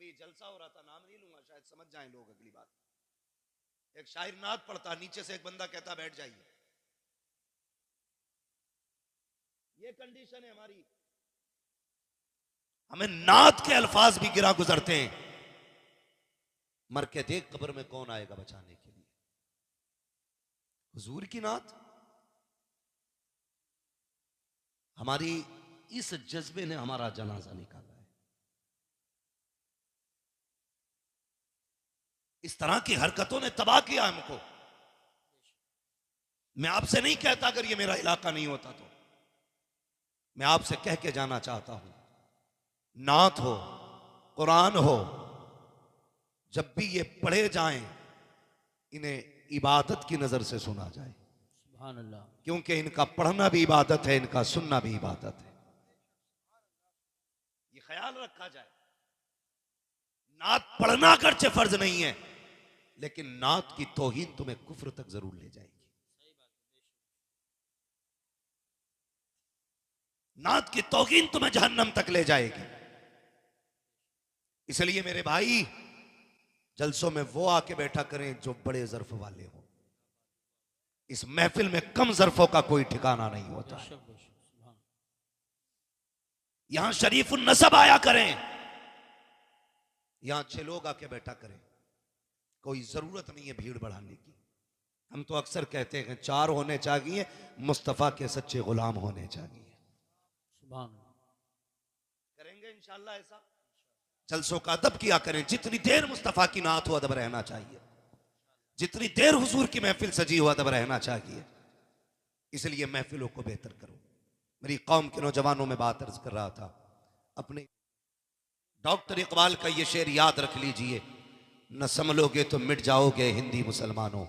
अभी जलसा हो रहा था, नाम नहीं लूंगा, शायद समझ जाएं लोग अगली बात। एक शायर नात पढ़ता, नीचे से एक बंदा कहता बैठ जाइए। ये कंडीशन है हमारी, हमें नात के अल्फाज भी गिरा गुजरते हैं। मर के देख कब्र में कौन आएगा बचाने के लिए। हुजूर की नात, हमारी इस जज्बे ने हमारा जनाजा निकाला है। इस तरह की हरकतों ने तबाह किया हमको। मैं आपसे नहीं कहता अगर ये मेरा इलाका नहीं होता तो, मैं आपसे कह के जाना चाहता हूं, नात हो, कुरान हो, जब भी ये पढ़े जाएं, इन्हें इबादत की नजर से सुना जाए। सुभान अल्लाह। क्योंकि इनका पढ़ना भी इबादत है, इनका सुनना भी इबादत है। ये ख्याल रखा जाए। नात पढ़ना अगरचे फर्ज नहीं है, लेकिन नात की तौहीन तुम्हें कुफ्र तक जरूर ले जाएगी। नात की तौहीन तुम्हें जहन्नम तक ले जाएगी। इसलिए मेरे भाई, जलसों में वो आके बैठा करें जो बड़े ज़र्फ वाले हों। इस महफिल में कम ज़र्फों का कोई ठिकाना नहीं होता है। यहां शरीफुन नसब आया करें, यहां 6 लोग आके बैठा करें। कोई जरूरत नहीं है भीड़ बढ़ाने की। हम तो अक्सर कहते हैं 4 होने चाहिए, मुस्तफा के सच्चे गुलाम होने चाहिए। करेंगे इंशाल्लाह ऐसा। जलसों का अदब किया करें, जितनी देर मुस्तफा की नात हो अदब रहना चाहिए, जितनी देर हुजूर की महफिल सजी हो अदब रहना चाहिए। इसलिए महफिलों को बेहतर करो। मेरी कौम के नौजवानों में बात अर्ज कर रहा था, अपने डॉक्टर इकबाल का ये शेर याद रख लीजिए, न संभलोगे तो मिट जाओगे हिंदी मुसलमानों,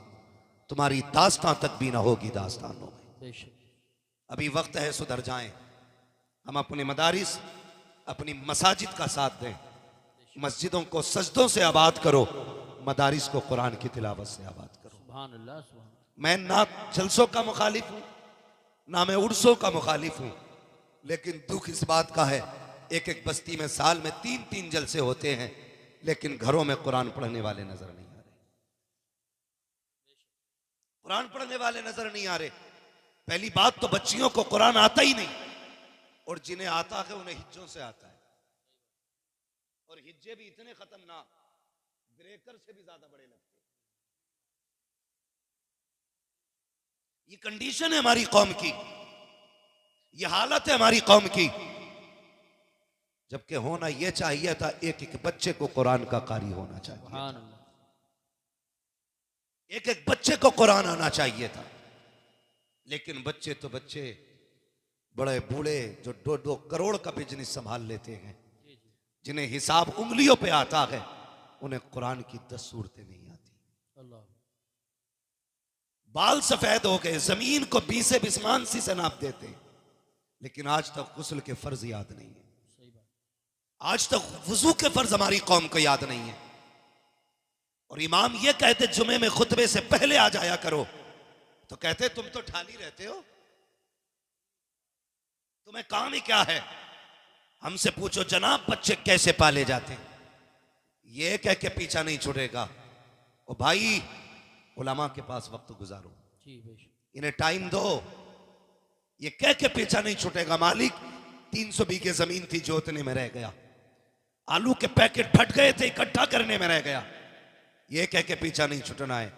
तुम्हारी दास्तां तक भी ना होगी दास्तानों में। अभी वक्त है सुधर जाएं। हम अपने मदारिस, अपनी मसाजिद का साथ दें। मस्जिदों को सजदों से आबाद करो, मदारिस को कुरान की तिलावत से आबाद करो। सुभान अल्लाह, सुभान। मैं ना जलसों का मुखालिफ हूं, ना मैं उर्सों का मुखालिफ हूं, लेकिन दुख इस बात का है, एक एक बस्ती में साल में 3-3 जलसे होते हैं, लेकिन घरों में कुरान पढ़ने वाले नजर नहीं आ रहे। कुरान पढ़ने वाले नजर नहीं आ रहे। पहली बात तो बच्चियों को कुरान आता ही नहीं, और जिन्हें आता है उन्हें हिज्जों से आता है, और हिज्जे भी इतने खतरनाक, ब्रेकर से भी ज्यादा बड़े लगते हैं। ये कंडीशन है हमारी कौम की, ये हालत है हमारी कौम की। जबकि होना यह चाहिए था, एक एक बच्चे को कुरान का कारी होना चाहिए, एक एक बच्चे को कुरान आना चाहिए था। लेकिन बच्चे तो बच्चे, बड़े बूढ़े जो 2-2 करोड़ का बिजनेस संभाल लेते हैं, जिन्हें हिसाब उंगलियों पे आता है, उन्हें कुरान की 10 सूरतें नहीं आती। बाल सफेद हो गए, जमीन को 20 बिस्मानसी से नाप देते हैं, लेकिन आज तक गुस्ल के फर्ज याद नहीं है। आज तक वुजू के फर्ज हमारी कौम को याद नहीं है। और इमाम ये कहते जुमे में खुतबे से पहले आ जाया करो, तो कहते तुम तो ठाली रहते हो, तुम्हें काम ही क्या है। हमसे पूछो जनाब बच्चे कैसे पाले जाते हैं, ये कह के पीछा नहीं छुड़ेगा। ओ भाई, उलमा के पास वक्त गुजारो, इन्हें टाइम दो, ये कह के पीछा नहीं छूटेगा। मालिक 300 बीघे जमीन थी, जोतने में रह गया। आलू के पैकेट फट गए थे, इकट्ठा करने में रह गया। ये कह के पीछा नहीं छूटना है।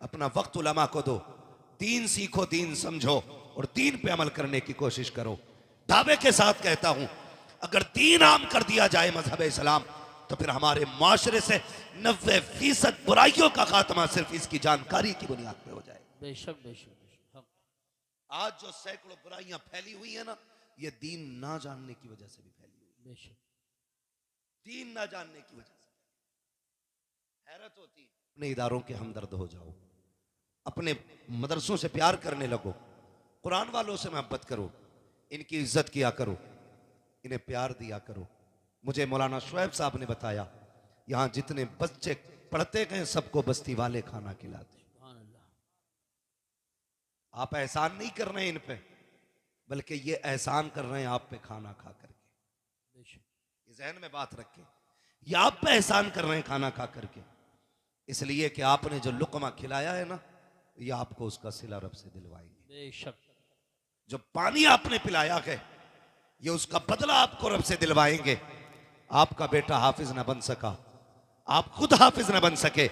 अपना वक्त उलमा को दो, दीन सीखो, दीन समझो, और दीन पे अमल करने की कोशिश करो। दावे के साथ कहता हूं, अगर दीन आम कर दिया जाए मजहब इस्लाम, तो फिर हमारे माशरे से 90% बुराइयों का खात्मा सिर्फ इसकी जानकारी की बुनियाद पे हो जाए। बेशक बेशक। आज जो सैकड़ों बुराइयां फैली हुई है ना, ये दीन ना जानने की वजह से भी फैली हुई है। बेशक, दीन ना जानने की वजह से। हैरत होती है। अपने इदारों के हमदर्द हो जाओ, अपने मदरसों से प्यार करने लगो, कुरान वालों से मोहब्बत करो, इनकी इज्जत किया करो, इन्हें प्यार दिया करो। मुझे मौलाना शुएब साहब ने बताया, यहां जितने बच्चे पढ़ते गए सबको बस्ती वाले खाना खिलाते। आप एहसान नहीं कर रहे हैं इन पे, बल्कि ये एहसान कर रहे हैं आप पे खाना खा करके। ये जहन में बात रखें, ये आप पे एहसान कर रहे हैं खाना खा करके, इसलिए कि आपने जो लुकमा खिलाया है ना, ये आपको उसका सिला रब से दिलवाएंगे। बेशक। जो पानी आपने पिलाया है, ये उसका बदला आपको रब से दिलवाएंगे। आपका बेटा हाफिज ना बन सका, आप खुद हाफिज ना बन सके,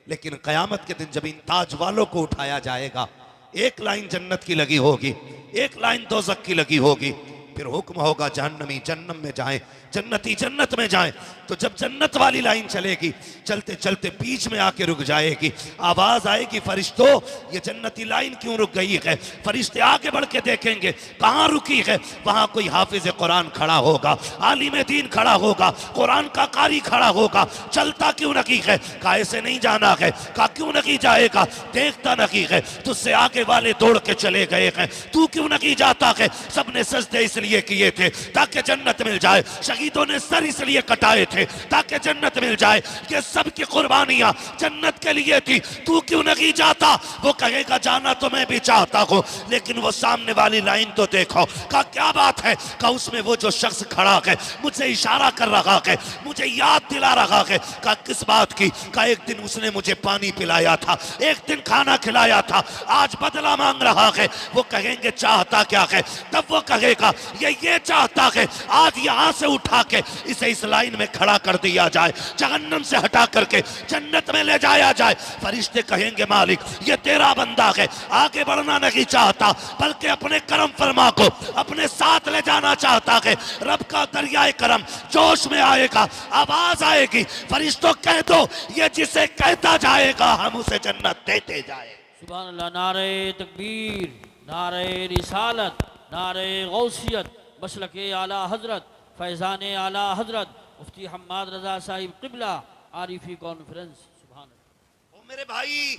लेकिन कयामत के दिन जब इन ताज वालों को उठाया जाएगा, एक लाइन जन्नत की लगी होगी, एक लाइन दोज़ख की लगी होगी, फिर हुक्म होगा जहन्नमी जन्नत में जाएं, जन्नती जन्नत में जाएं। तो जब जन्नत वाली लाइन चलेगी, चलते चलते बीच में आके रुक जाएगी, आवाज आएगी, फरिश्तों ये जन्नती लाइन क्यों रुक गई है? फरिश्ते आगे बढ़ के देखेंगे कहां रुकी है, वहां कोई हाफिज कुरान खड़ा होगा, आलिम दीन खड़ा होगा, कुरान का कारी खड़ा होगा। चलता क्यों नहीं है? कहा ऐसे नहीं जाना है। कहा क्यों नहीं जाएगा? देखता नहीं है, तुझसे आगे वाले दौड़ के चले गए हैं, तू क्यों नहीं जाता है? सबने सजदे इसलिए किए थे ताकि जन्नत मिल जाए, शहीदों ने सर इसलिए कटाए थे ताकि जन्नत मिल जाए, ये सब की कुर्बानियां जन्नत के लिए थी, तू क्यों नहीं जाता? वो कहेगा जाना तो मैं भी चाहता हूं, लेकिन वो सामने वाली लाइन तो देखो। कहा क्या बात है? कहा उसमें वो जो शख्स खड़ा है मुझे इशारा कर रहा है, मुझे याद दिला रहा है। कहा किस बात की? कहा एक दिन उसने मुझे पानी पिलाया था, एक दिन खाना खिलाया था, आज बदला मांग रहा है। वो कहेंगे चाहता क्या है? तब वो कहेगा ये चाहता है आज यहां से उठा के इसे इस लाइन में खड़ा कर दिया जाए, जहन्नम से हटा करके जन्नत में ले जाया जाए। फरिश्ते कहेंगे मालिक ये तेरा बंदा है, आगे बढ़ना नहीं चाहता, बल्कि अपने करम फरमा को अपने साथ ले जाना चाहता है। रब का दरियाए करम जोश में आएगा, आवाज आएगी, फरिश्तों कह दो ये जिसे कहता जाएगा हम उसे जन्नत देते जाए। सुभान अल्लाह। नारे तकबीर, नारे रिसालत, नारे गौसियत, मसलके आला हजरत, फैज़ान आला हजरत मुफ्ती हम्माद रजा साहिब किबला आरिफी कॉन्फ्रेंस। सुभान अल्लाह। ओ मेरे भाई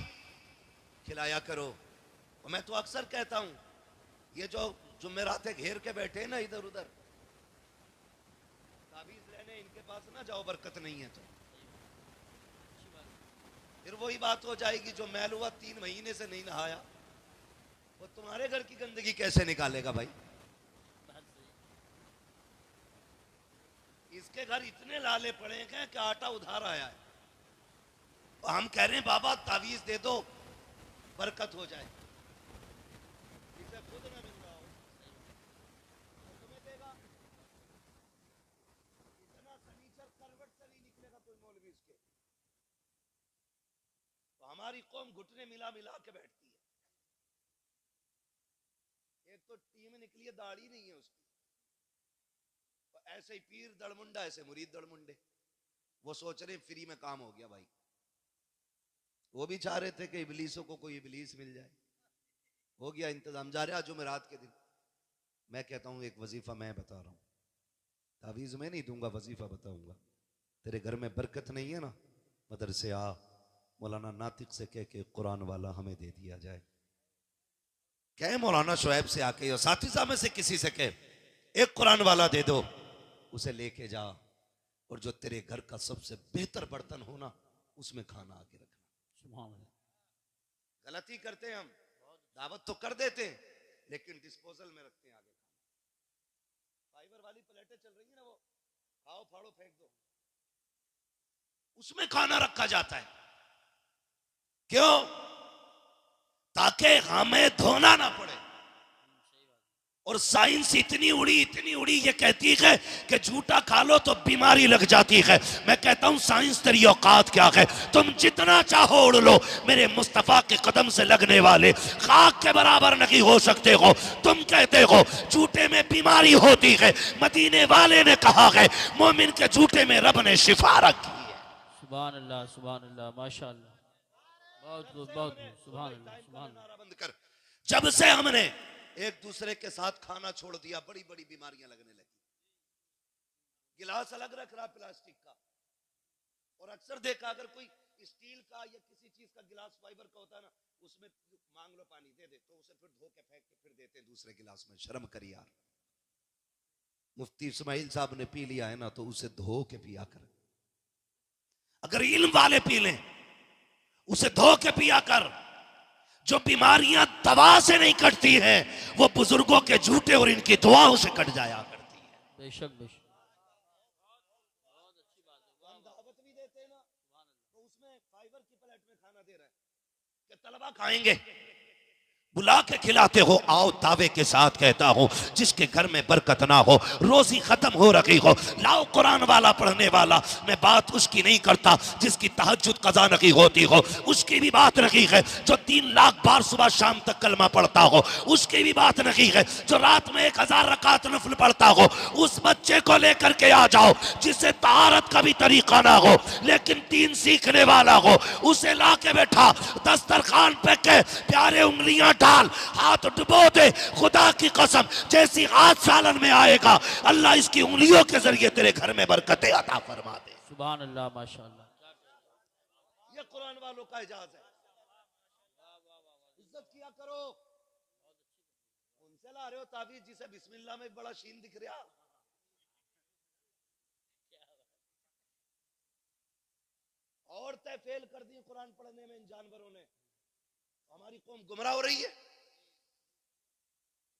खिलाया करो। और मैं तो अक्सर कहता हूं ये जो जुमेरातें घेर के बैठे ना इधर उधर, ताबीज लेने इनके पास ना जाओ, बरकत नहीं है तो फिर वही बात हो जाएगी जो मैल हुआ 3 महीने से नहीं नहाया, वो तुम्हारे घर की गंदगी कैसे निकालेगा भाई? इसके घर इतने लाले पड़े हैं कि आटा उधार आया है, और हम कह रहे हैं बाबा तावीज दे दो बरकत हो जाए। इसे खुद ना मिल रहा हो तो तुम्हें देगा? इतना सनीचर करवट से नहीं निकलेगा कोई मौलवी इसके। तो हमारी कौम घुटने मिला मिला के बैठती है। एक तो टीम निकली है, दाढ़ी नहीं है उसकी, ऐसे ही पीर दड़मुंडा, ऐसे मुरीद दड़मुंडे। वो सोच रहे फ्री में काम हो गया भाई। वो भी चाह रहे थे कि इबलीसों को कोई इबलीस मिल जाए, हो गया इंतजाम। जा रहे जुमेरात के दिन मैं कहता हूं एक वजीफा मैं बता रहा हूं, तावीज में नहीं दूंगा, वजीफा बताऊंगा। तेरे घर में बरकत नहीं है ना, मदरसे आ, मौलाना नातिक से कह के कुरान वाला हमें दे दिया जाए। कहे मौलाना शुएब से आके, साथी साहब में से किसी से कहे एक कुरान वाला दे दो, उसे लेके जा, और जो तेरे घर का सबसे बेहतर बर्तन हो ना उसमें खाना आके रखना। सुभान अल्लाह। गलती करते हैं हम, दावत तो कर देते हैं लेकिन डिस्पोजल में रखते हैं आगे खाना। फाइबर वाली प्लेटें चल रही है ना, वो खाओ फाड़ो फेंक दो, उसमें खाना रखा जाता है। क्यों? ताकि हमें धोना ना पड़े। और साइंस इतनी उड़ी ये कहती है कि झूठा खा लो तो बीमारी लग जाती है। मैं कहता हूं साइंस तेरी औकात क्या है? तुम जितना चाहो उड़ लो, मेरे मुस्तफा के कदम से लगने वाले खाक के बराबर नहीं हो सकते हो। तुम कहते हो झूठे में बीमारी होती है, मदीने वाले ने कहा है मोमिन के झूठे में रब ने शिफा रखी है। सुभान अल्लाह, सुभान अल्लाह, माशाअल्लाह, बहुत बहुत सुभान अल्लाह, सुभान अल्लाह। बंद कर। जब से हमने एक दूसरे के साथ खाना छोड़ दिया, बड़ी बड़ी बीमारियां लगने लगी। गिलास अलग रख रहा प्लास्टिक का, और अक्सर देखा अगर कोई स्टील का या किसी चीज का गिलास फाइबर का होता है ना, उसमें मांग लो पानी दे दे तो उसे फिर धो के फेंक के फिर देते दूसरे गिलास में। शर्म करिए यार। मुफ्ती इस्माइल साहब ने पी लिया है ना तो उसे धो के पिया कर। अगर इल्म वाले पी लें उसे धो के पिया कर। जो बीमारियां दवा से नहीं कटती हैं वो बुजुर्गों के झूठे और इनकी दुआओं से कट जाया करती है। बेशक बेशक। कौन देते हैं ना, तो उसमें फाइबर की प्लेट में खाना दे रहा है कि तलबा खाएंगे, बुला के खिलाते हो, आओ दावे के साथ कहता हूं, जिसके घर में बरकत ना हो, रोजी खत्म हो रही हो, लाओ कुरान वाला पढ़ने वाला। मैं बात उसकी नहीं करता जिसकी तहज्जुद कज़ा नहीं होती हो, उसकी भी बात नहीं है। जो 3 लाख बार सुबह शाम तक कलमा पढ़ता हो, उसकी भी बात नहीं है। जो रात में 1000 रकात नफल पढ़ता हो, उस बच्चे को लेकर के आ जाओ जिसे तहारत का भी तरीका ना हो लेकिन 3 सीखने वाला हो, उसे ला के बैठा दस्तरखान पे के प्यारे उंगलियां डाल, हाथ डुबो दे, खुदा की कसम जैसी हाथ सालन में आएगा अल्लाह इसकी उंगलियों के जरिए तेरे घर में बरकतें अता फरमा दे। सुभान अल्लाह, माशाअल्लाह। ये कुरान वालों का इजाज़ है। इज्जत किया करो। उनसे ला रहे हो ताबीज जिसे बिस्मिल्लाह में बड़ा शीन दिख रहा। औरतें फेल कर दी कुरान पढ़ने में इन जानवरों ने, हमारी कौम गुमराह हो रही है।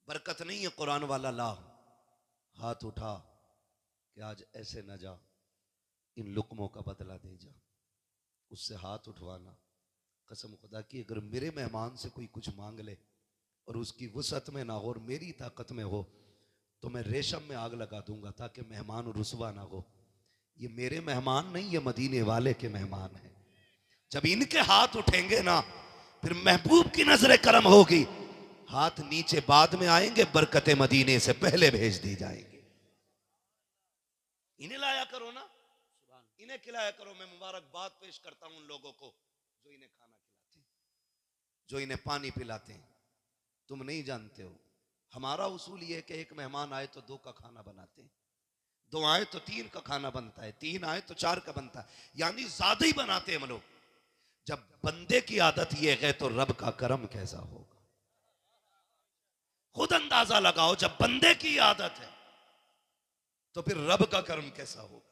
बरकत नहीं है कुरान वाला ला, हाथ उठा कि आज ऐसे न जा, इन लुकमों का बदला दे जा, उससे हाथ उठवाना। कसम खुदा की अगर मेरे मेहमान से कोई कुछ मांग ले और उसकी वसअत में ना हो और मेरी ताकत में हो तो मैं रेशम में आग लगा दूंगा ताकि मेहमान रुसवा ना हो। ये मेरे मेहमान नहीं, ये मदीने वाले के मेहमान हैं। जब इनके हाथ उठेंगे ना फिर महबूब की नजर करम होगी, हाथ नीचे बाद में आएंगे, बरकतें मदीने से पहले भेज दी जाएंगी। इन्हें लाया करो ना, इन्हें खिलाया करो। मैं मुबारकबाद पेश करता हूं उन लोगों को जो इन्हें खाना खिलाते हैं, जो इन्हें पानी पिलाते हैं। तुम नहीं जानते हो, हमारा उसूल यह है कि एक मेहमान आए तो 2 का खाना बनाते हैं, 2 आए तो 3 का खाना बनता है, 3 आए तो 4 का बनता है, यानी ज्यादा ही बनाते हैं हम लोग। जब बंदे की आदत यह है तो रब का करम कैसा होगा, खुद अंदाजा लगाओ। जब बंदे की आदत है तो फिर रब का करम कैसा होगा।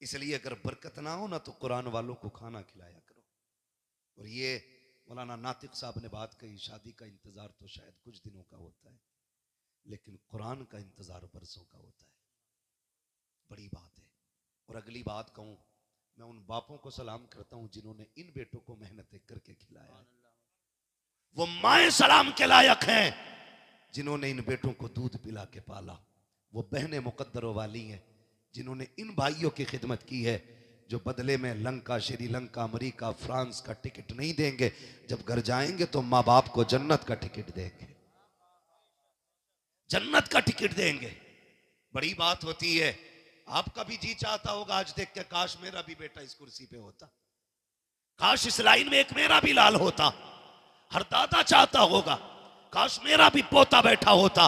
इसलिए अगर बरकत ना हो ना तो कुरान वालों को खाना खिलाया करो। और ये मौलाना नातिक साहब ने बात कही, शादी का इंतजार तो शायद कुछ दिनों का होता है लेकिन कुरान का इंतजार बरसों का होता है। बड़ी बात है। और अगली बात कहूं, मैं उन बापों को सलाम करता हूं जिन्होंने इन बेटों को मेहनत करके खिलाया है। वो माए सलाम के लायक हैं जिन्होंने इन बेटों को दूध पिला के पाला। वो बहनें मुकद्दरों वाली हैं जिन्होंने इन भाइयों की खिदमत की है, जो बदले में लंका, श्रीलंका, अमेरिका, फ्रांस का टिकट नहीं देंगे, जब घर जाएंगे तो माँ बाप को जन्नत का टिकट देंगे, जन्नत का टिकट देंगे। बड़ी बात होती है। आपका भी जी चाहता होगा आज देख के, काश मेरा भी बेटा इस कुर्सी पे होता, काश इस लाइन में एक मेरा भी लाल होता। हर दादा चाहता होगा काश मेरा भी पोता बैठा होता।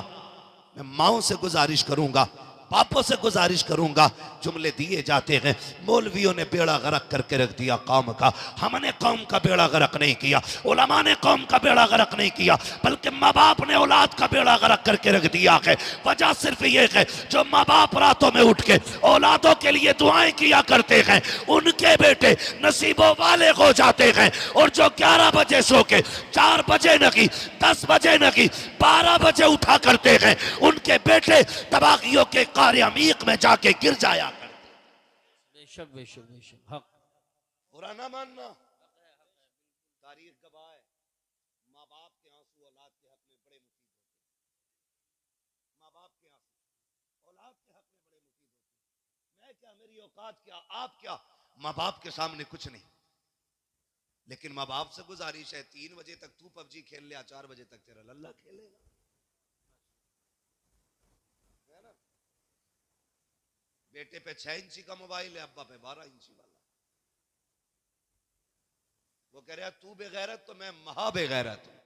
मैं माओं से गुजारिश करूंगा, बापों से गुजारिश करूंगा, जुमले दिए जाते हैं, मौलवियों ने बेड़ा गर्क करके रख दिया कौम का। हमने कौम का बेड़ा गर्क नहीं किया, उलमा ने कौम का बेड़ा गर्क नहीं किया, बल्कि माँ बाप ने औलाद का बेड़ा गर्क करके रख दिया है। वजह सिर्फ ये है, जो माँ बाप रातों में उठ के औलादों के लिए दुआएं किया करते हैं, उनके बेटे नसीबों वाले हो जाते हैं। और जो 11 बजे सो के 4 बजे नहीं, 10 बजे नहीं, 12 बजे उठा करते हैं, उनके बेटे तबागियों के कार्य अमीक में जाके गिर जाया करते। बेशक बेशक बेशक, हक। बुरा ना मानना, तारीख गवाह है, माँ बाप के आंसू औलाद के हक में बड़े मुफीद होते हैं। माँ बाप के आंसू औलाद के हक में बड़े मुफीद होते हैं। मैं क्या, मेरी औकात क्या, आप क्या, माँ बाप के सामने कुछ नहीं। लेकिन माँ बाप से गुजारिश है, 3 बजे तक तू पबजी खेल ले, 4 बजे तक तेरा लल्ला खेलेगा। बेटे पे 6 इंची का मोबाइल है, अब्बा पे 12 इंची वाला। वो कह रहा तू बेगैरत तो मैं महा बेगैरत हूं।